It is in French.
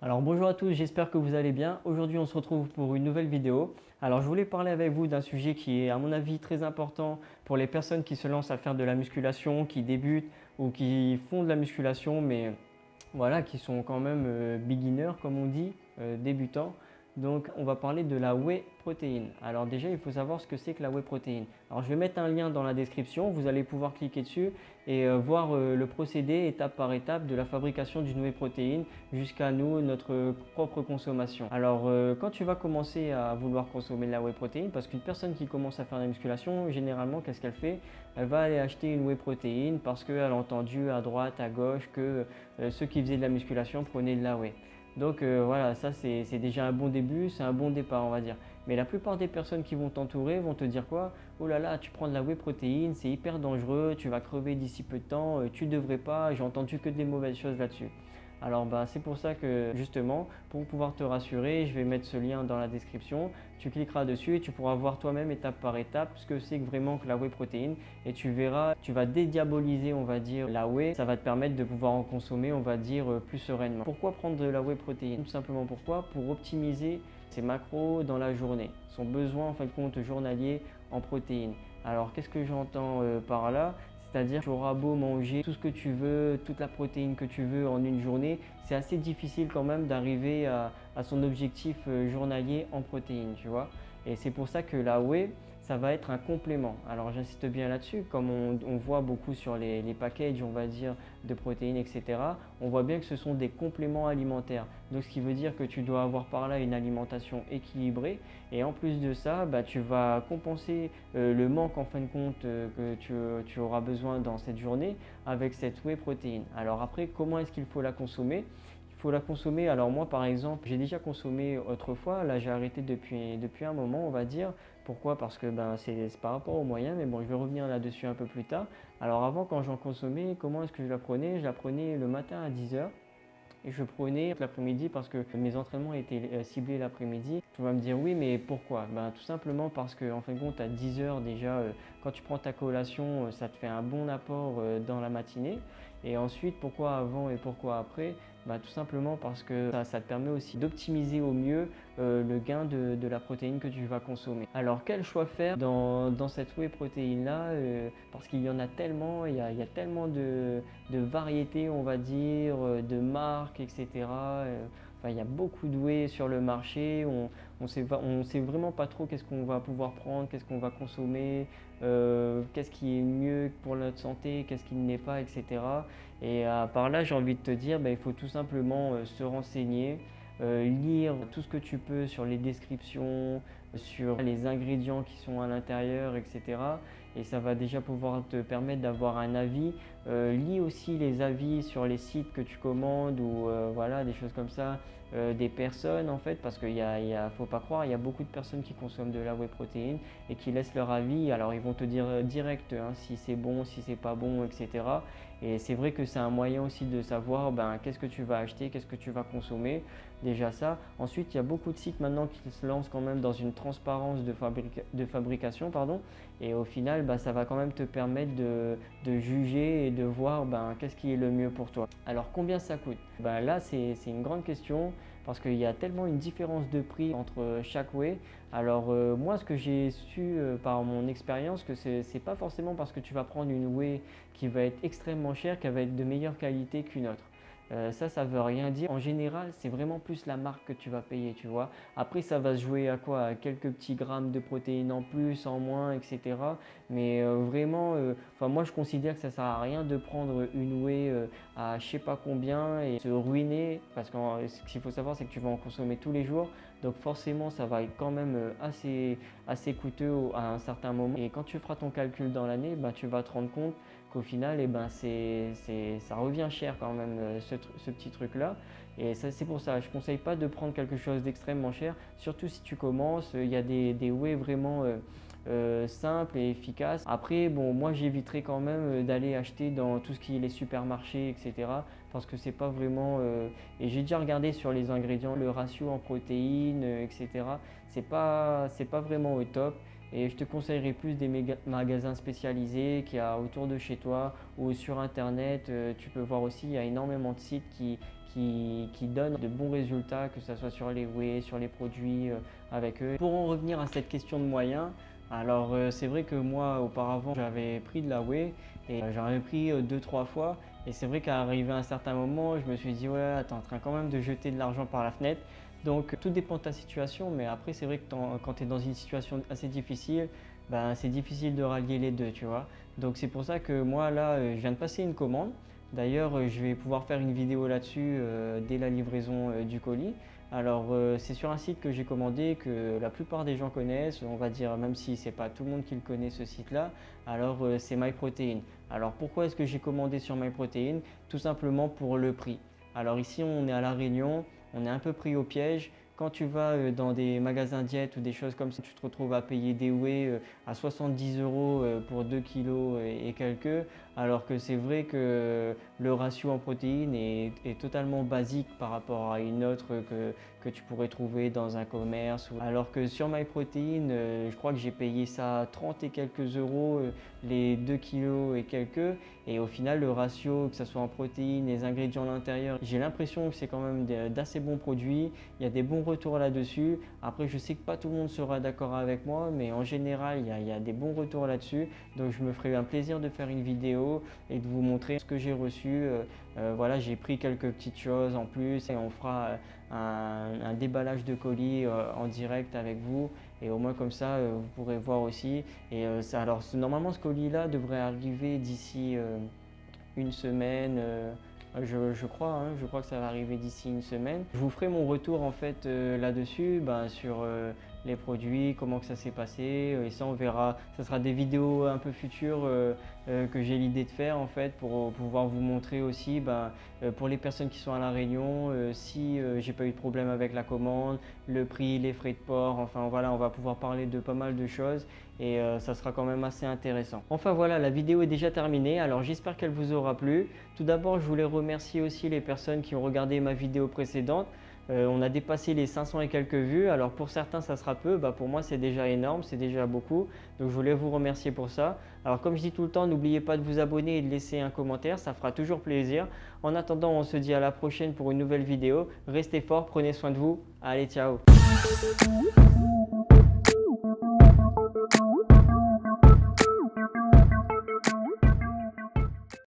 Alors bonjour à tous, j'espère que vous allez bien. Aujourd'hui on se retrouve pour une nouvelle vidéo. Alors je voulais parler avec vous d'un sujet qui est à mon avis très important pour les personnes qui se lancent à faire de la musculation, qui débutent ou qui font de la musculation mais voilà, qui sont quand même beginners comme on dit, débutants. Donc on va parler de la whey protéine. Alors déjà il faut savoir ce que c'est que la whey protéine. Alors je vais mettre un lien dans la description, vous allez pouvoir cliquer dessus et voir le procédé étape par étape de la fabrication d'une whey protéine jusqu'à nous, notre propre consommation. Alors quand tu vas commencer à vouloir consommer de la whey protéine, parce qu'une personne qui commence à faire de la musculation, généralement qu'est-ce qu'elle fait? Elle va aller acheter une whey protéine parce qu'elle a entendu à droite, à gauche que ceux qui faisaient de la musculation prenaient de la whey. Donc voilà, ça c'est déjà un bon début, c'est un bon départ on va dire. Mais la plupart des personnes qui vont t'entourer vont te dire quoi? Oh là là, tu prends de la whey protéine, c'est hyper dangereux, tu vas crever d'ici peu de temps, tu devrais pas, j'ai entendu que des mauvaises choses là-dessus. Alors c'est pour ça que justement, pour pouvoir te rassurer, je vais mettre ce lien dans la description. Tu cliqueras dessus et tu pourras voir toi-même étape par étape ce que c'est vraiment que la whey protéine et tu verras, tu vas dédiaboliser on va dire la whey. Ça va te permettre de pouvoir en consommer on va dire plus sereinement. Pourquoi prendre de la whey protéine? Tout simplement pourquoi? Pour optimiser ses macros dans la journée, son besoin en fin de compte journalier en protéines. Alors qu'est-ce que j'entends par là? C'est-à-dire que tu auras beau manger tout ce que tu veux, toute la protéine que tu veux en une journée, c'est assez difficile quand même d'arriver à son objectif journalier en protéines, tu vois. Et c'est pour ça que la whey, ça va être un complément. Alors j'insiste bien là-dessus, comme on voit beaucoup sur les packages, on va dire, de protéines, etc. On voit bien que ce sont des compléments alimentaires. Donc ce qui veut dire que tu dois avoir par là une alimentation équilibrée. Et en plus de ça, tu vas compenser le manque en fin de compte que tu auras besoin dans cette journée avec cette whey protéine. Alors après, comment est-ce qu'il faut la consommer? Il faut la consommer, alors moi par exemple, j'ai déjà consommé autrefois, là j'ai arrêté depuis un moment on va dire. Pourquoi? Parce que c'est par rapport aux moyens, mais bon je vais revenir là-dessus un peu plus tard. Alors avant quand j'en consommais, comment est-ce que je la prenais? Je la prenais le matin à 10 h et je prenais l'après-midi parce que mes entraînements étaient ciblés l'après-midi. Tu vas me dire oui, mais pourquoi? Tout simplement parce qu'en fin de compte, à 10 h déjà, quand tu prends ta collation, ça te fait un bon apport dans la matinée. Et ensuite, pourquoi avant et pourquoi après? Tout simplement parce que ça te permet aussi d'optimiser au mieux le gain de la protéine que tu vas consommer. Alors quel choix faire dans cette whey protéine là parce qu'il y en a tellement, il y a tellement de variétés on va dire, de marques etc. Enfin, il y a beaucoup de whey sur le marché, on sait vraiment pas trop qu'est-ce qu'on va pouvoir prendre, qu'est-ce qu'on va consommer, qu'est-ce qui est mieux pour notre santé, qu'est-ce qui ne l'est pas, etc. Et par là, j'ai envie de te dire, il faut tout simplement se renseigner, lire tout ce que tu peux sur les descriptions, sur les ingrédients qui sont à l'intérieur, etc. Et ça va déjà pouvoir te permettre d'avoir un avis. Lis aussi les avis sur les sites que tu commandes ou voilà, des choses comme ça, des personnes en fait, parce faut pas croire, il y a beaucoup de personnes qui consomment de la whey protéine et qui laissent leur avis. Alors ils vont te dire direct si c'est bon, si c'est pas bon, etc. Et c'est vrai que c'est un moyen aussi de savoir qu'est-ce que tu vas acheter, qu'est-ce que tu vas consommer. Déjà ça. Ensuite, il y a beaucoup de sites maintenant qui se lancent quand même dans une transparence de fabrication. Pardon. Et au final, ça va quand même te permettre de juger et de voir qu'est-ce qui est le mieux pour toi. Alors combien ça coûte? Là, c'est une grande question parce qu'il y a tellement une différence de prix entre chaque whey. Alors moi, ce que j'ai su par mon expérience, que c'est pas forcément parce que tu vas prendre une whey qui va être extrêmement chère qu'elle va être de meilleure qualité qu'une autre. Ça veut rien dire. En général, c'est vraiment plus la marque que tu vas payer, tu vois. Après, ça va se jouer à quoi? À quelques petits grammes de protéines en plus, en moins, etc. Mais vraiment, moi, je considère que ça sert à rien de prendre une whey à je sais pas combien et se ruiner. Parce que ce qu'il faut savoir, c'est que tu vas en consommer tous les jours. Donc forcément, ça va être quand même assez coûteux à un certain moment. Et quand tu feras ton calcul dans l'année, tu vas te rendre compte qu'au final, ça revient cher quand même ce petit truc-là. Et c'est pour ça, je ne conseille pas de prendre quelque chose d'extrêmement cher, surtout si tu commences. Il y a des whey vraiment simples et efficaces. Après, bon, moi j'éviterai quand même d'aller acheter dans tout ce qui est les supermarchés, etc. Parce que c'est pas vraiment. Et j'ai déjà regardé sur les ingrédients, le ratio en protéines, etc. C'est pas vraiment au top. Et je te conseillerais plus des magasins spécialisés qu'il y a autour de chez toi ou sur internet. Tu peux voir aussi, il y a énormément de sites qui qui donnent de bons résultats, que ce soit sur les whey, sur les produits avec eux. Pour en revenir à cette question de moyens, alors c'est vrai que moi auparavant j'avais pris de la whey et j'en avais pris 2-3 fois, et c'est vrai qu'à arriver à un certain moment je me suis dit ouais, t'es en train quand même de jeter de l'argent par la fenêtre. Donc tout dépend de ta situation, mais après c'est vrai que quand tu es dans une situation assez difficile, ben, c'est difficile de rallier les deux, tu vois. Donc c'est pour ça que moi là je viens de passer une commande. D'ailleurs je vais pouvoir faire une vidéo là-dessus dès la livraison du colis. Alors c'est sur un site que j'ai commandé, que la plupart des gens connaissent, on va dire, même si c'est pas tout le monde qui le connaît ce site-là. Alors c'est MyProtein. Alors pourquoi est-ce que j'ai commandé sur MyProtein? Tout simplement pour le prix. Alors ici on est à La Réunion, on est un peu pris au piège. Quand tu vas dans des magasins diète ou des choses comme ça, tu te retrouves à payer des whey à 70 euros pour 2 kilos et quelques, alors que c'est vrai que le ratio en protéines est totalement basique par rapport à une autre que tu pourrais trouver dans un commerce. Alors que sur MyProtein, je crois que j'ai payé ça 30 et quelques euros, les 2 kilos et quelques, et au final le ratio, que ce soit en protéines, les ingrédients à l'intérieur, j'ai l'impression que c'est quand même d'assez bons produits. Il y a des bons retours là-dessus. Après, je sais que pas tout le monde sera d'accord avec moi, mais en général, il y a des bons retours là-dessus. Donc, je me ferai un plaisir de faire une vidéo et de vous montrer ce que j'ai reçu. Voilà, j'ai pris quelques petites choses en plus et on fera un déballage de colis en direct avec vous. Et au moins comme ça, vous pourrez voir aussi. Et alors, normalement, ce colis-là devrait arriver d'ici une semaine. Je crois, hein, je crois que ça va arriver d'ici une semaine. Je vous ferai mon retour en fait là-dessus, sur les produits, comment que ça s'est passé, et ça on verra. Ça sera des vidéos un peu futures que j'ai l'idée de faire en fait pour pouvoir vous montrer aussi pour les personnes qui sont à La Réunion, si j'ai pas eu de problème avec la commande, le prix, les frais de port, enfin voilà, on va pouvoir parler de pas mal de choses et ça sera quand même assez intéressant. Enfin voilà, la vidéo est déjà terminée, alors j'espère qu'elle vous aura plu. Tout d'abord, je voulais remercier aussi les personnes qui ont regardé ma vidéo précédente. On a dépassé les 500 et quelques vues, alors pour certains ça sera peu, pour moi c'est déjà énorme, c'est déjà beaucoup, donc je voulais vous remercier pour ça. Alors comme je dis tout le temps, n'oubliez pas de vous abonner et de laisser un commentaire, ça fera toujours plaisir. En attendant, on se dit à la prochaine pour une nouvelle vidéo. Restez forts, prenez soin de vous, allez ciao.